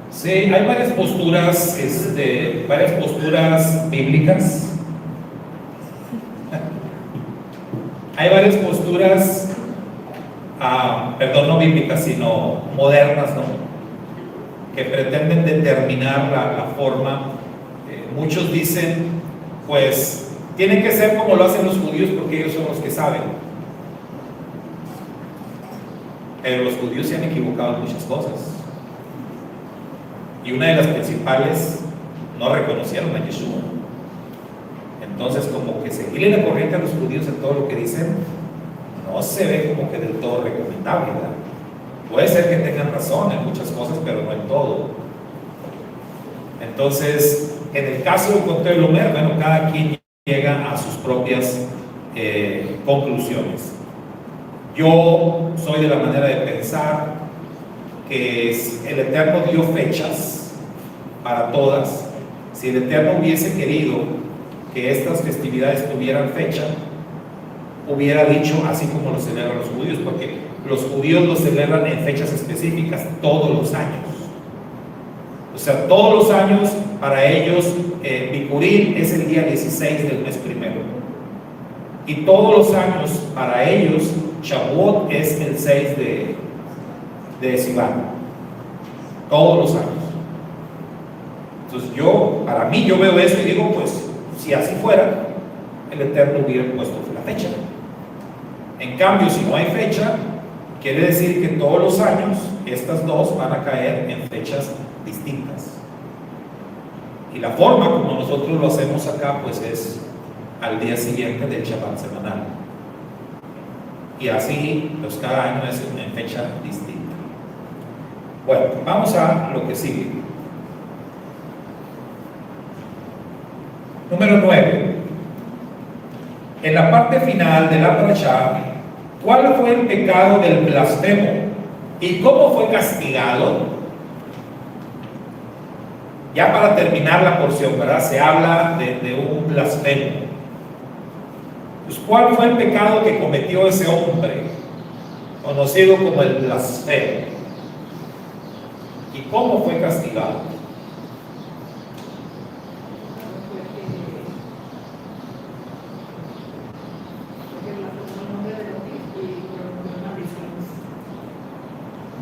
Sí, hay varias posturas bíblicas. Hay varias posturas, perdón, no bíblicas, sino modernas, ¿no? Que pretenden determinar la forma. Muchos dicen, pues, tiene que ser como lo hacen los judíos porque ellos son los que saben. Pero los judíos se han equivocado en muchas cosas. Y una de las principales, no reconocieron a Yeshua. Entonces, como que seguirle la corriente a los judíos en todo lo que dicen, no se ve como que del todo recomendable, ¿verdad? Puede ser que tengan razón en muchas cosas, pero no en todo. Entonces, en el caso del conte de Lomer, bueno, cada quien llega a sus propias conclusiones. Yo soy de la manera de pensar que el Eterno dio fechas para todas. Si el Eterno hubiese querido que estas festividades tuvieran fecha, hubiera dicho así como lo celebran los judíos, porque los judíos lo celebran en fechas específicas todos los años. O sea, todos los años para ellos Bikurim es el día 16 del mes primero, y todos los años para ellos Shavuot es el 6 de Sivan, todos los años. Entonces para mí yo veo eso y digo, pues si así fuera, el Eterno hubiera puesto la fecha. En cambio, si no hay fecha, quiere decir que todos los años estas dos van a caer en fechas distintas. Y la forma como nosotros lo hacemos acá, pues es al día siguiente del Shabbat semanal. Y así, pues cada año es en fecha distinta. Bueno, vamos a lo que sigue. Número 9. En la parte final de la parashá, ¿cuál fue el pecado del blasfemo y cómo fue castigado? Ya para terminar la porción, ¿verdad? Se habla de un blasfemo. Pues, ¿cuál fue el pecado que cometió ese hombre, conocido como el blasfemo? ¿Y cómo fue castigado?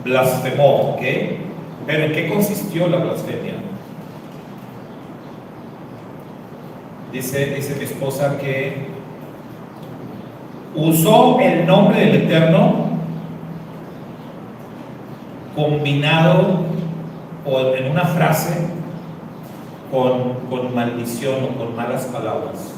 Blasfemó, ¿ok? Pero ¿en qué consistió la blasfemia? Dice mi esposa que usó el nombre del Eterno combinado o en una frase con maldición o con malas palabras.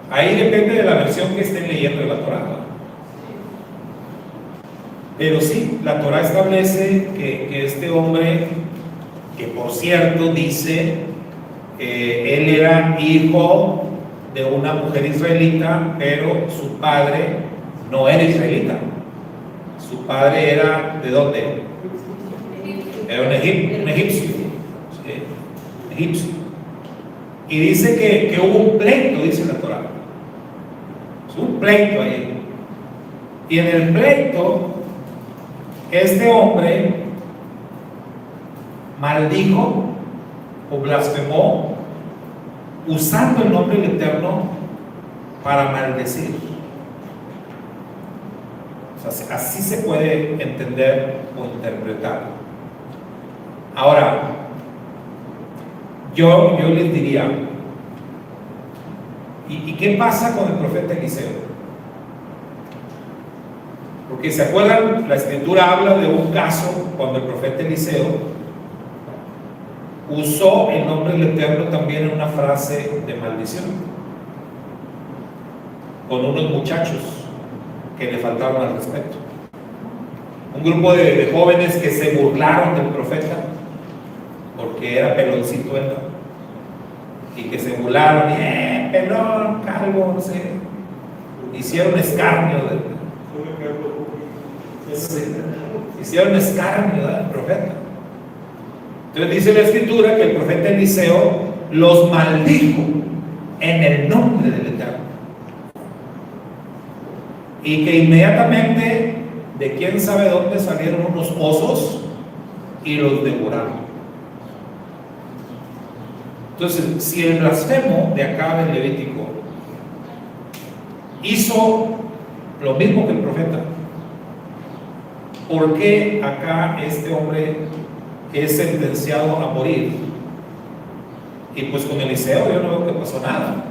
Ahí depende de la versión que estén leyendo de la Torá. Pero sí, la Torá establece que este hombre, que por cierto dice, él era hijo de una mujer israelita, pero su padre no era israelita. Su padre era, ¿de dónde? Era un egipcio. ¿Sí? Egipcio. Y dice que hubo un pleito, dice la Torá. Un pleito ahí. Y en el pleito, este hombre maldijo o blasfemó usando el nombre del Eterno para maldecir. O sea, así se puede entender o interpretar. Ahora, yo les diría, ¿y qué pasa con el profeta Eliseo? Porque se acuerdan, la escritura habla de un caso cuando el profeta Eliseo usó el nombre del Eterno también en una frase de maldición con unos muchachos que le faltaron al respeto. Un grupo de jóvenes que se burlaron del profeta porque era peloncito él, y que se burlaron, pelón, calvo, no sé. Hicieron escarnio hicieron escarnio del profeta. Entonces dice la escritura que el profeta Eliseo los maldijo en el nombre del Eterno, y que inmediatamente de quién sabe dónde salieron unos osos y los devoraron. Entonces, si el blasfemo de acá del Levítico hizo lo mismo que el profeta, ¿por qué acá este hombre es sentenciado a morir? Y pues con Eliseo yo no veo que pasó nada.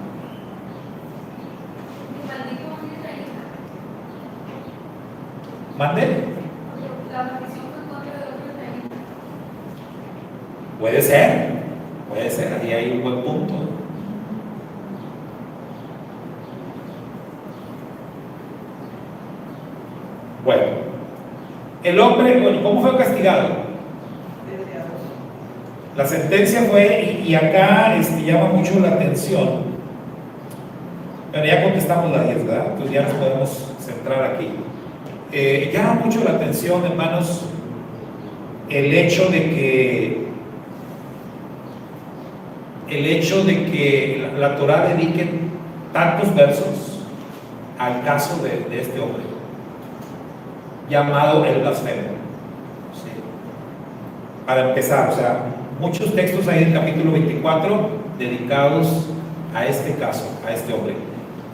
¿Mande? La maldición fue en contra de otro israelita. Puede ser, ahí hay un buen punto. Bueno, el hombre, ¿cómo fue castigado? La sentencia fue, y acá llama mucho la atención. Bueno, ya contestamos la 10, ¿verdad? Entonces ya nos podemos centrar aquí. Llama mucho la atención, hermanos, el hecho de que la Torah dedique tantos versos al caso de este hombre llamado el blasfemo. ¿Sí? Para empezar, o sea, muchos textos hay en el capítulo 24 dedicados a este caso, a este hombre.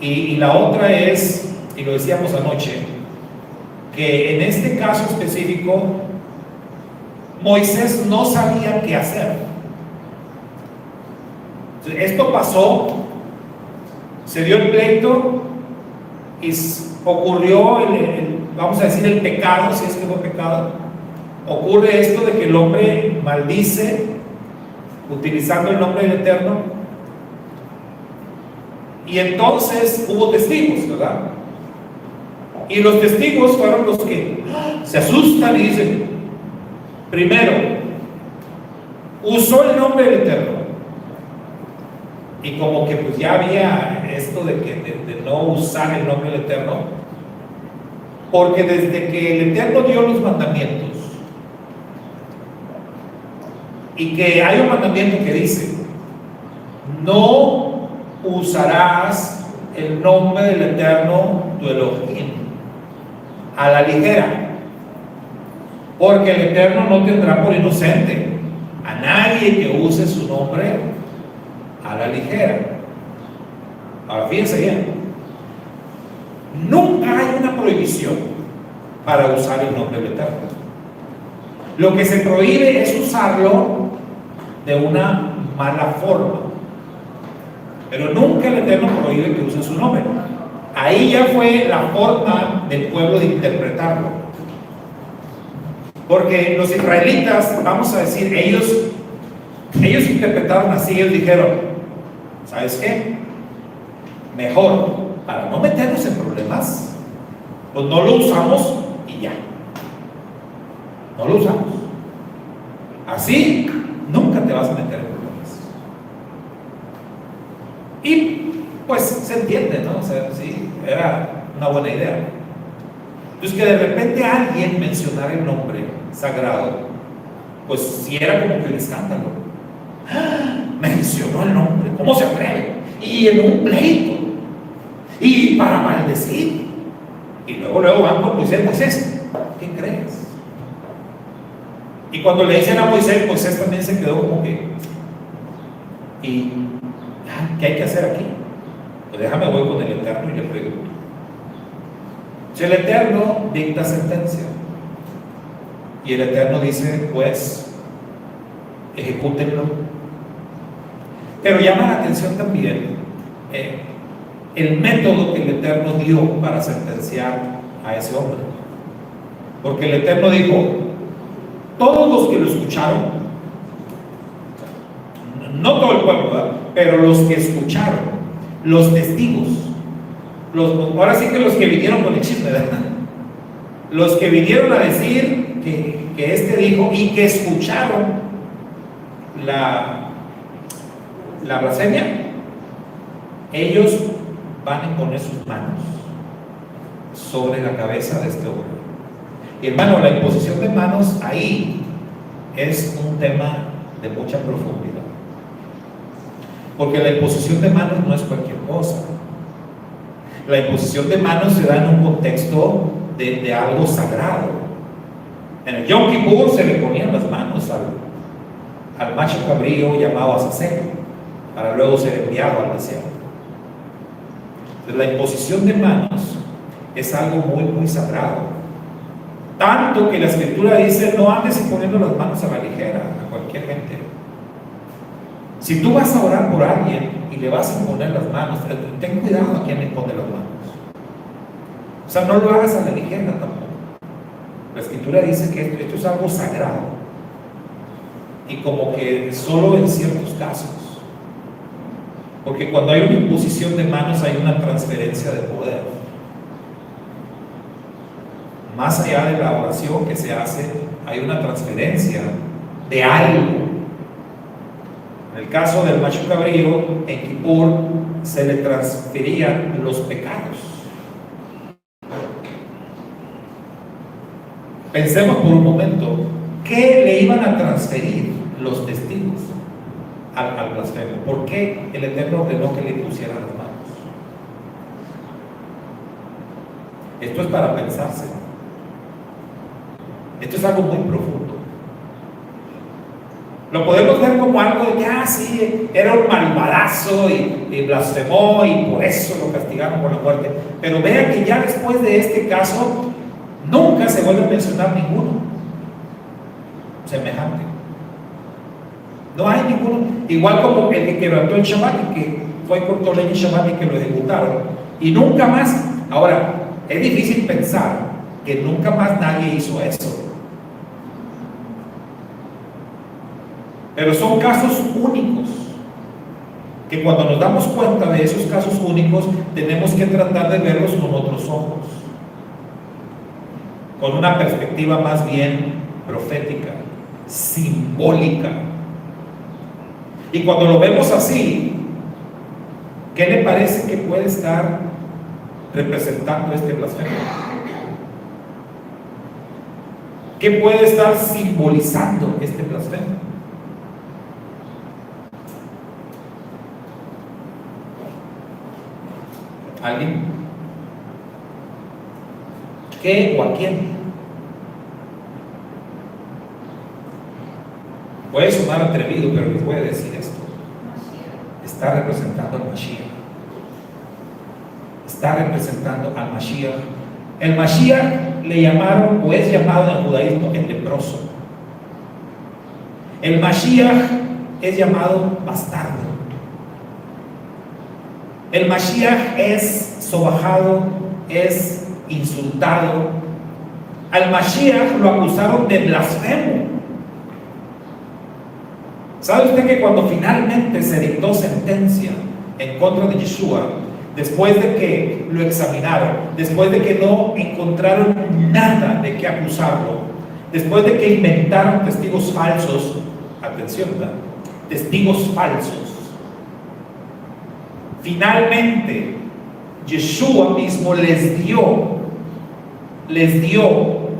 Y la otra es, y lo decíamos anoche, que en este caso específico Moisés no sabía qué hacer. Esto pasó, se dio el pleito y ocurrió vamos a decir el pecado, si es que fue pecado. Ocurre esto de que el hombre maldice utilizando el nombre del Eterno, y entonces hubo testigos, ¿verdad? Y los testigos fueron los que se asustan y dicen, primero, usó el nombre del Eterno, y como que pues ya había esto de no usar el nombre del Eterno, porque desde que el Eterno dio los mandamientos, y que hay un mandamiento que dice, no usarás el nombre del Eterno tu Elohim a la ligera, porque el Eterno no tendrá por inocente a nadie que use su nombre a la ligera. Ahora fíjense bien, nunca hay una prohibición para usar el nombre del Eterno. Lo que se prohíbe es usarlo de una mala forma, pero nunca el Eterno prohíbe que use su nombre. Ahí ya fue la forma del pueblo de interpretarlo, porque los israelitas, vamos a decir, ellos interpretaron así. Ellos dijeron, ¿sabes qué? Mejor, para no meternos en problemas, pues no lo usamos y ya, no lo usamos. Así nunca te vas a meter en problemas. Y pues se entiende, ¿no? O sea, sí, era una buena idea. Entonces, que de repente alguien mencionara el nombre sagrado, pues sí era como que un escándalo. ¡Ah! Mencionó el nombre, ¿cómo se atreve? Y en un pleito, y para maldecir. Y luego van con Moisés, Moisés, ¿qué crees? Y cuando le dicen a Moisés, Moisés también se quedó como que, ¿y qué hay que hacer aquí? Pues déjame, voy con el Eterno y le pregunto. Si el Eterno dicta sentencia, y el Eterno dice, pues, ejecútenlo. Pero llama la atención también el método que el Eterno dio para sentenciar a ese hombre. Porque el Eterno dijo, todos los que lo escucharon, no todo el pueblo, ¿verdad? Pero los que escucharon, los testigos, ahora sí que los que vinieron con el chisme, ¿verdad? Los que vinieron a decir que este dijo, y que escucharon la blasfemia, ellos van a imponer sus manos sobre la cabeza de este hombre. Y hermano, la imposición de manos ahí es un tema de mucha profundidad. Porque la imposición de manos no es cualquier cosa. La imposición de manos se da en un contexto de algo sagrado. En el Yom Kippur se le ponían las manos al macho cabrío llamado Azazel, para luego ser enviado al desierto. Entonces, la imposición de manos es algo muy, muy sagrado. Tanto que la Escritura dice: no andes imponiendo las manos a la ligera, a cualquier gente. Si tú vas a orar por alguien y le vas a imponer las manos, ten cuidado a quién le impone las manos. O sea, no lo hagas a la ligera tampoco. La Escritura dice que esto es algo sagrado, y como que solo en ciertos casos. Porque cuando hay una imposición de manos hay una transferencia de poder. Más allá de la oración que se hace, hay una transferencia de algo. En el caso del macho cabrío, en Kippur se le transferían los pecados. Pensemos por un momento, ¿qué le iban a transferir los testigos al blasfemo? ¿Por qué el Eterno ordenó que le pusieran las manos? Esto es para pensarse. Esto es algo muy profundo. Lo podemos ver como algo de que, sí, era un malvadazo y blasfemó y por eso lo castigaron con la muerte. Pero vean que ya después de este caso, nunca se vuelve a mencionar ninguno semejante. No hay ninguno. Igual como el que quebrantó el Shabbat, que fue y cortó leña en Shabbat y que lo ejecutaron. Y nunca más. Ahora, es difícil pensar que nunca más nadie hizo eso. Pero son casos únicos, que cuando nos damos cuenta de esos casos únicos, tenemos que tratar de verlos con otros ojos, con una perspectiva más bien profética, simbólica. Y cuando lo vemos así, ¿qué le parece que puede estar representando este blasfemo? ¿Qué puede estar simbolizando este blasfemo? ¿Alguien? ¿Qué o a quién? Puede sonar atrevido, pero les voy a decir esto. Está representando al Mashiach. Está representando al Mashiach. El Mashiach le llamaron, o es llamado en el judaísmo, el leproso. El Mashiach es llamado bastardo. El Mashiach es sobajado, es insultado. Al Mashiach lo acusaron de blasfemo. ¿Sabe usted que cuando finalmente se dictó sentencia en contra de Yeshua, después de que lo examinaron, después de que no encontraron nada de qué acusarlo, después de que inventaron testigos falsos, atención, ¿verdad? Testigos falsos, finalmente Yeshua mismo les dio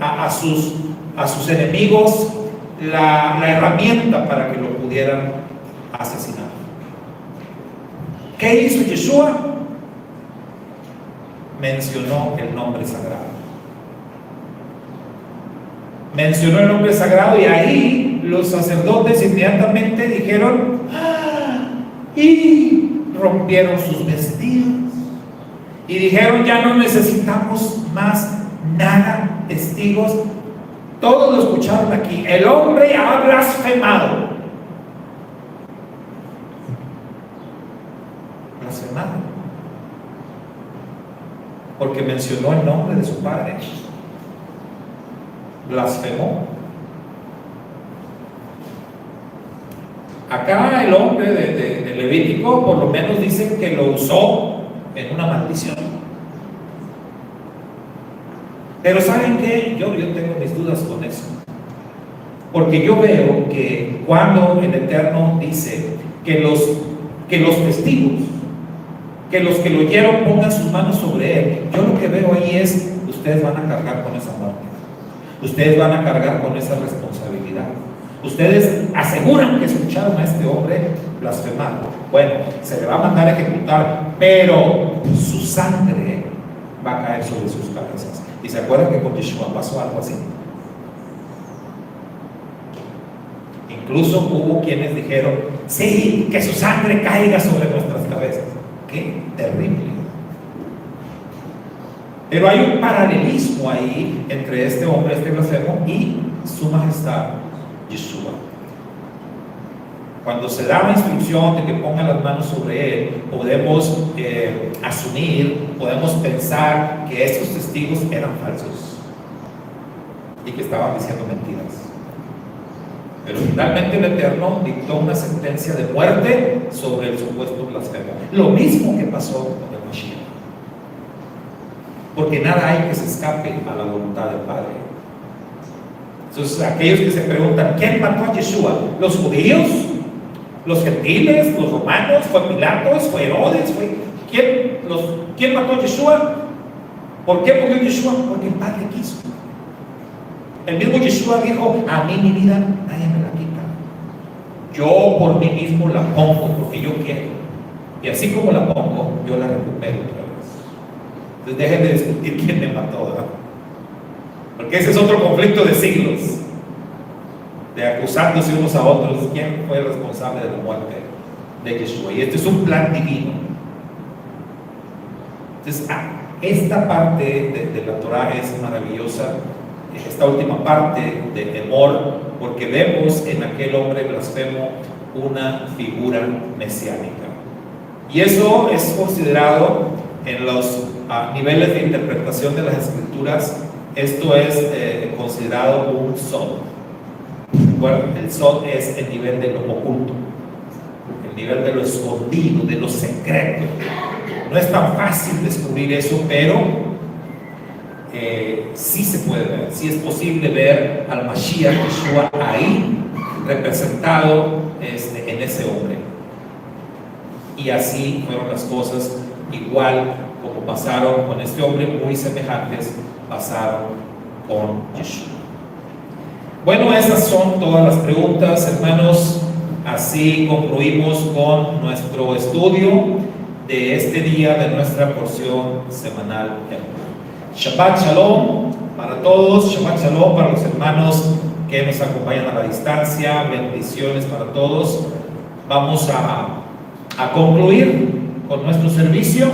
a sus enemigos la herramienta para que lo pudieran asesinar. ¿Qué hizo Yeshua? Mencionó el nombre sagrado. Mencionó el nombre sagrado y ahí los sacerdotes inmediatamente dijeron, y rompieron sus vestidos y dijeron: ya no necesitamos más nada, testigos. Todos lo escucharon aquí. El hombre ha blasfemado. Blasfemado. Porque mencionó el nombre de su padre. Blasfemó. Acá el hombre de Levítico por lo menos dice que lo usó en una maldición. Pero ¿saben qué? Yo tengo mis dudas con eso. Porque yo veo que cuando el Eterno dice que los testigos que los que lo oyeron pongan sus manos sobre él. Yo lo que veo ahí es, ustedes van a cargar con esa muerte. Ustedes van a cargar con esa responsabilidad. Ustedes aseguran que escucharon a este hombre blasfemar. Bueno, se le va a mandar a ejecutar, pero su sangre va a caer sobre sus cabezas. ¿Y se acuerdan que con Yeshua pasó algo así? Incluso hubo quienes dijeron, sí, que su sangre caiga sobre nuestras cabezas. ¡Qué terrible! Pero hay un paralelismo ahí entre este hombre, este blasfemo, y su majestad, Yeshua. Cuando se da la instrucción de que pongan las manos sobre él, podemos asumir, podemos pensar que esos testigos eran falsos y que estaban diciendo mentiras. Pero finalmente el Eterno dictó una sentencia de muerte sobre el supuesto blasfemo. Lo mismo que pasó con el Mashiach. Porque nada hay que se escape a la voluntad del Padre. Entonces, aquellos que se preguntan, ¿quién mató a Yeshua? ¿Los judíos? ¿Los gentiles? ¿Los romanos? ¿Fue Pilatos? ¿Fue Herodes? ¿Quién mató a Yeshua? ¿Por qué murió Yeshua? Porque el Padre quiso. El mismo Yeshua dijo, a mí mi vida nadie me la quita. Yo por mí mismo la pongo porque yo quiero. Y así como la pongo, yo la recupero otra vez. Entonces dejen de discutir quién me mató, ¿verdad? Porque ese es otro conflicto de siglos, de acusándose unos a otros quién fue el responsable de la muerte de Yeshua. Y este es un plan divino. Entonces, esta parte de la Torah es maravillosa. Esta última parte de temor, porque vemos en aquel hombre blasfemo una figura mesiánica. Y eso es considerado en los niveles de interpretación de las escrituras. Esto es considerado un sod. Bueno, el sod es el nivel de lo oculto, el nivel de lo escondido, de lo secreto. No es tan fácil descubrir eso, pero sí se puede ver, sí es posible ver al Mashiach Yeshua ahí representado en ese hombre. Y así fueron las cosas, igual como pasaron con este hombre, muy semejantes pasaron con Yeshua. Bueno, esas son todas las preguntas, hermanos. Así concluimos con nuestro estudio de este día de nuestra porción semanal. Shabbat Shalom para todos, Shabbat Shalom para los hermanos que nos acompañan a la distancia, bendiciones para todos. Vamos a concluir con nuestro servicio.